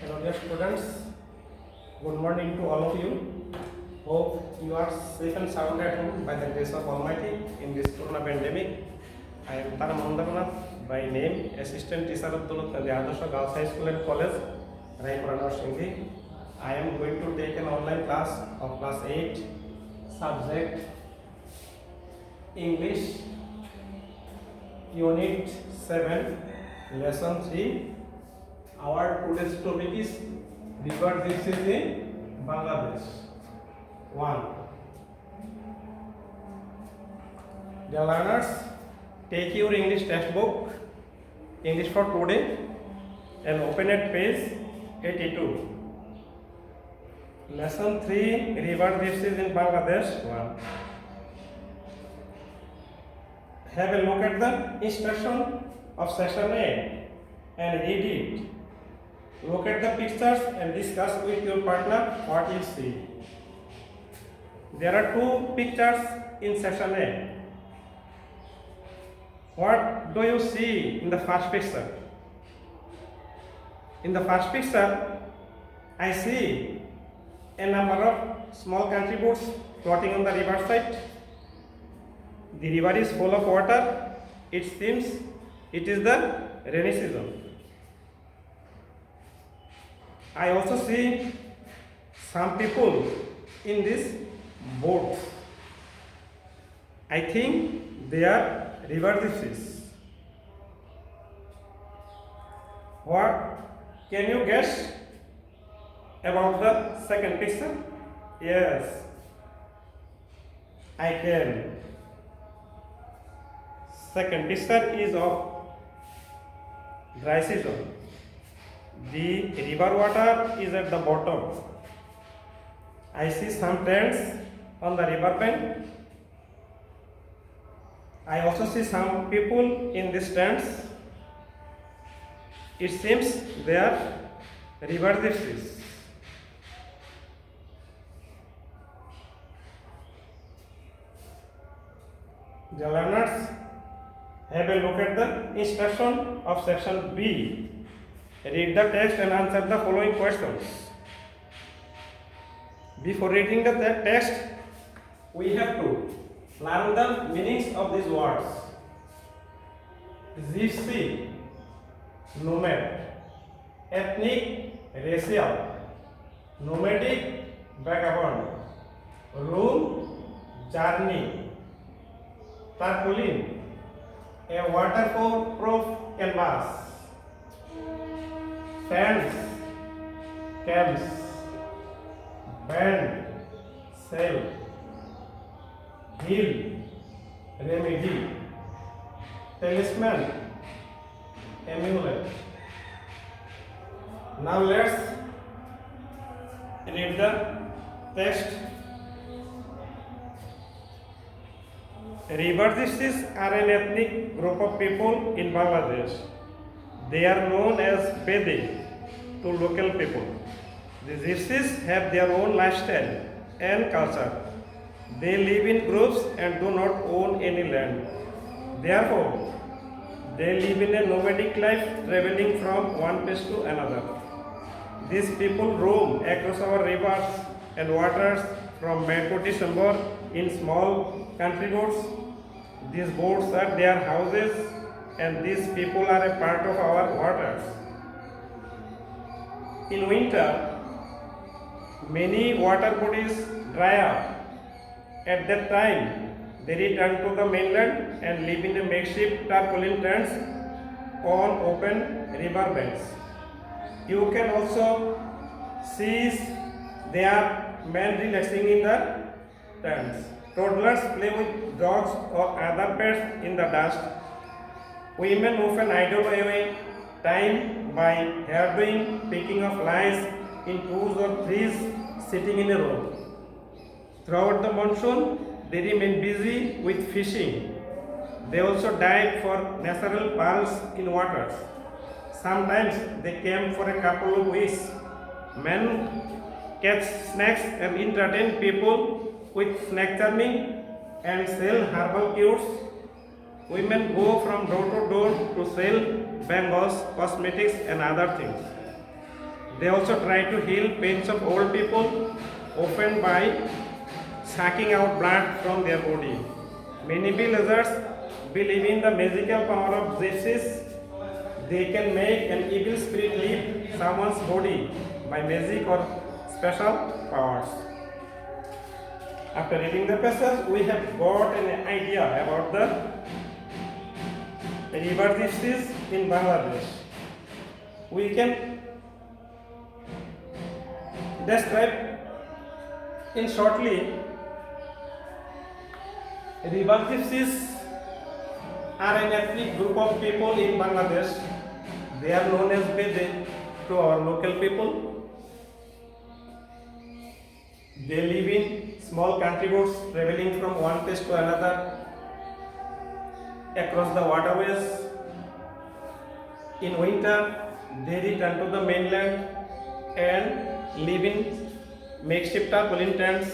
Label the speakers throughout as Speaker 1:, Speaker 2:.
Speaker 1: Hello dear students, good morning to all of you. Hope you are safe and sound at home by the grace of Almighty in this corona pandemic. I am Tara Mandapanath by name, Assistant Teacher of Dulot Nadi Adarsh Girls High School and College, Raipur Sindhi. I am going to take an online class of class 8, subject English, Unit 7, Lesson 3. Our today's topic is river dishes in Bangladesh. 1. Dear learners, take your English textbook, English for today, and open at page 82. Lesson 3, river dishes in Bangladesh. 1. Have a look at the instruction of section A and read it. Look at the pictures and discuss with your partner what you see. There are two pictures in section A. What do you see in the first picture? In the first picture, I see a number of small country boats floating on the riverside. The river is full of water. It seems it is the rainy season. I also see some people in this boat. I think they are river fishes. What can you guess about the second picture? Yes, I can. Second picture is of dry season. The river water is at the bottom. I see some tents on the river bank. I also see some people in these tents. It seems they are river gypsies. The learners, have a look at the instruction of section B. Read the text and answer the following questions. Before reading the text, we have to learn the meanings of these words. Gypsy, nomad, ethnic, racial, nomadic, vagabond, room, journey, tarpaulin, a waterproof canvas, fans, cabs, band, sail, hill, remedy, talisman, amulet. Now let's read the text. River gypsies are an ethnic group of people in Bangladesh. They are known as Bede to local people. The gypsies have their own lifestyle and culture. They live in groups and do not own any land. Therefore, they live in a nomadic life, traveling from one place to another. These people roam across our rivers and waters from May to December in small country boats. These boats are their houses, and these people are a part of our waters. In winter, many water bodies dry up. At that time, they return to the mainland and live in a makeshift tarpaulin tents on open river banks. You can also see their men relaxing in the tents. Toddlers play with dogs or other pets in the dust. Women often idle away time by hairdoing, picking of lice in twos or threes, sitting in a row. Throughout the monsoon, they remain busy with fishing. They also dive for natural pearls in waters. Sometimes they camp for a couple of weeks. Men catch snakes and entertain people with snake charming and sell herbal cures. Women go from door to door to sell bangles, cosmetics and other things. They also try to heal pains of old people, often by sucking out blood from their body. Many villagers believe in the magical power of gypsies. They can make an evil spirit leave someone's body by magic or special powers. After reading the passage, we have got an idea about the river gypsies in Bangladesh. We can describe in shortly. River gypsies are an ethnic group of people in Bangladesh. They are known as Bede to our local people. They live in small country boats traveling from one place to another across the waterways. In winter, they return to the mainland and live in makeshift tarpaulin tents.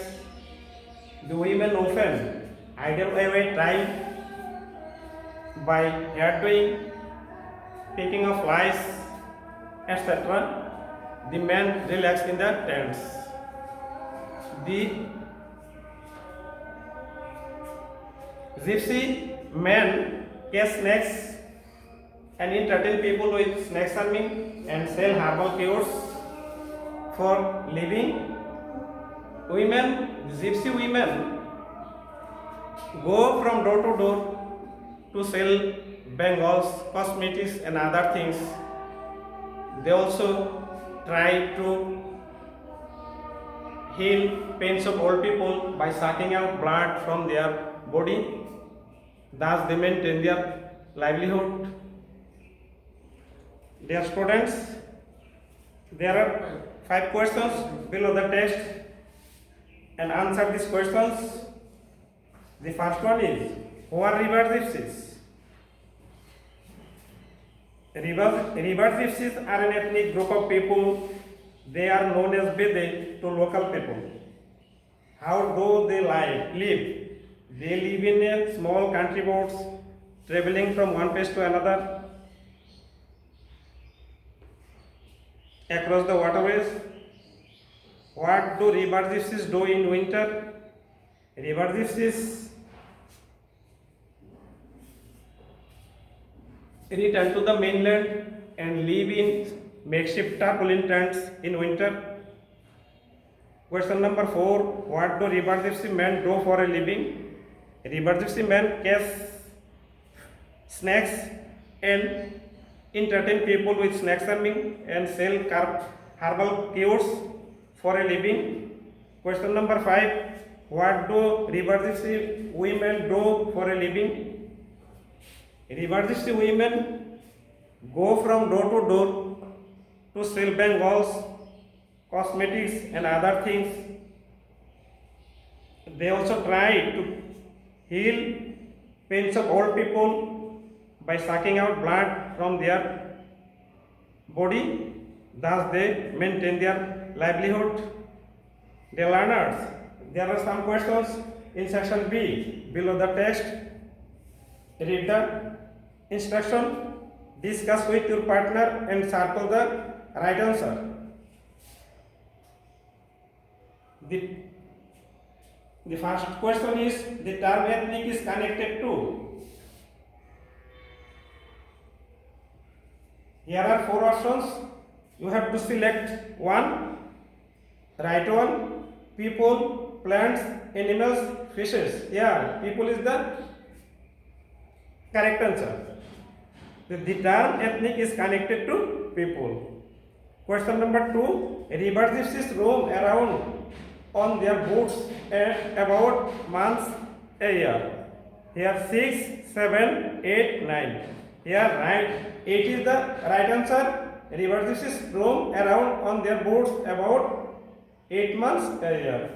Speaker 1: The women often idle away time by hair doing, picking of flies, etc. The men relax in the tents. The gypsy men catch snakes and entertain people with snake charming and sell herbal cures for living. Gypsy women go from door to door to sell bangles, cosmetics, and other things. They also try to heal pains of old people by sucking out blood from their body. Thus, they maintain their livelihood. Dear students, there are 5 questions below the text, and answer these questions. The first one is, who are river gypsies? River gypsies are an ethnic group of people. They are known as Bede to local people. How do they live? They live in a small country boats, traveling from one place to another across the waterways. What do river gypsies do in winter? River gypsies return to the mainland and live in makeshift tarpaulin tents in winter. Question number 4. What do river gypsy men do for a living? River gypsy men catch snakes and entertain people with snake charming and sell herbal cures for a living. Question number 5. What do river gypsy women do for a living? River gypsy women go from door to door to sell bangles, cosmetics, and other things. They also try to heal pains of old people by sucking out blood from their body. Thus, they maintain their livelihood. Dear learners, there are some questions in section B below the text. Read the instruction, discuss with your partner, and circle the right answer. The first question is, the term ethnic is connected to. Here are 4 options. You have to select one. Right one. People, plants, animals, fishes. Yeah, people is the correct answer. The term ethnic is connected to people. Question number 2. River gypsies roam around on their boats about months a year. Here 6, 7, 8, 9. Here right. 8 is the right answer. River gypsies roam around on their boats about 8 months a year.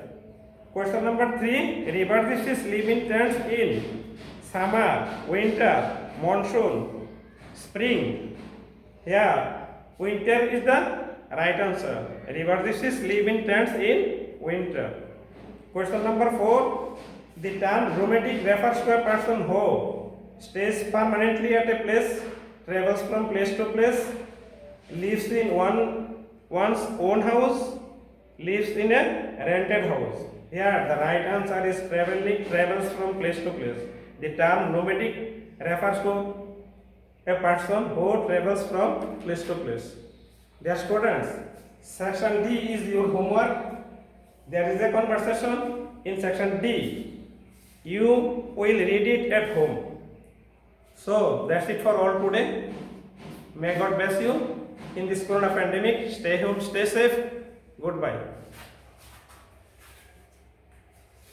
Speaker 1: Question number 3. River gypsies live in tents in summer, winter, monsoon, spring. Here winter is the right answer. River gypsies live in tents in winter. Question number 4. The term nomadic refers to a person who stays permanently at a place, travels from place to place, lives in one one's own house, lives in a rented house. Here the right answer is travels from place to place. The term nomadic refers to a person who travels from place to place. Dear students, section D is your homework. There is a conversation in section D. You will read it at home. So that's it for all today. May God bless you in this corona pandemic. Stay home, stay safe. Goodbye.